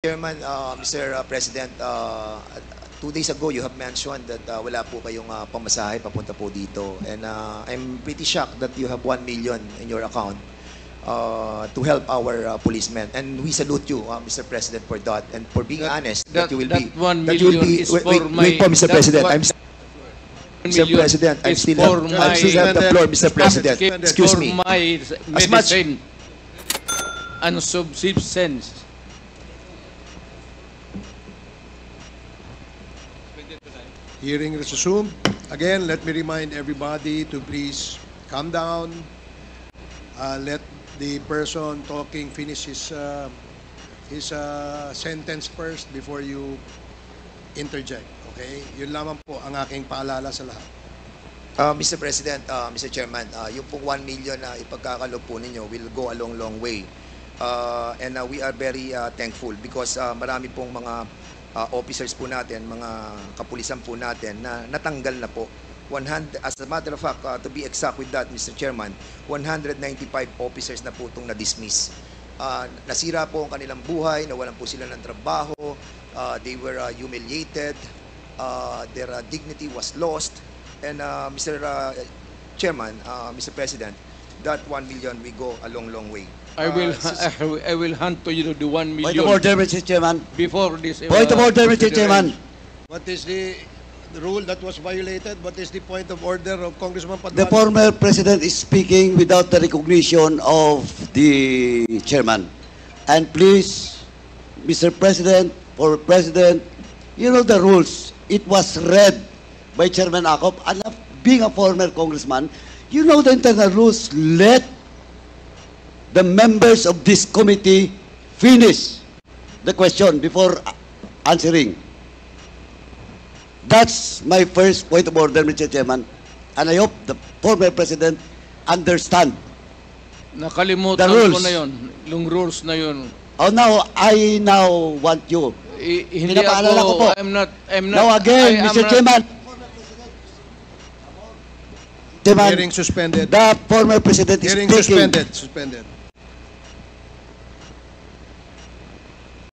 Chairman, Mr. President, 2 days ago you have mentioned that wala po kayong pamasahe papunta po dito, and I'm pretty shocked that you have 1 million in your account to help our policemen, and we salute you, Mr. President, for that, and for being honest that you will be. That 1 million is for my. Wait po, Mr. President. Mr. President, I still have the floor, Mr. President. Excuse me. For my medicine and subsistence. Hearing resumed. Again, let me remind everybody to please calm down. Let the person talking finish his sentence first before you interject. Okay? Yun lamang po ang aking paalala sa lahat. Mr. President, Mr. Chairman, yung pong 1 million na ipagkakalob po ninyo will go a long way. And we are very thankful because marami pong mga officers po natin, mga kapulisan po natin na natanggal na po. As a matter of fact, to be exact with that, Mr. Chairman, 195 officers na po itong na-dismiss. Nasira po ang kanilang buhay, nawalan po sila ng trabaho, they were humiliated, their dignity was lost, and Mr. Chairman, Mr. President, that 1 million will go a long way. I will hand to you the 1 million. Point of order, Mr. Chairman. Before this. Point of order, Mr. Chairman. What is the rule that was violated? What is the point of order of Congressman Paduano? The former president is speaking without the recognition of the chairman. And please, Mr. President, former president, you know the rules. It was read by Chairman Acop. And being a former congressman, you know the internal rules. Let the members of this committee finish the question before answering. That's my first point of order, Mr. Chairman. And I hope the former president understand Nakalimutan the rules. ko na yun. Yung rules na yun. Oh, now, I now want you. Hindi Pinapaalala ko po. I'm not. Now again, Mr. Chairman. Hearing suspended. The former president is Hearing speaking. suspended.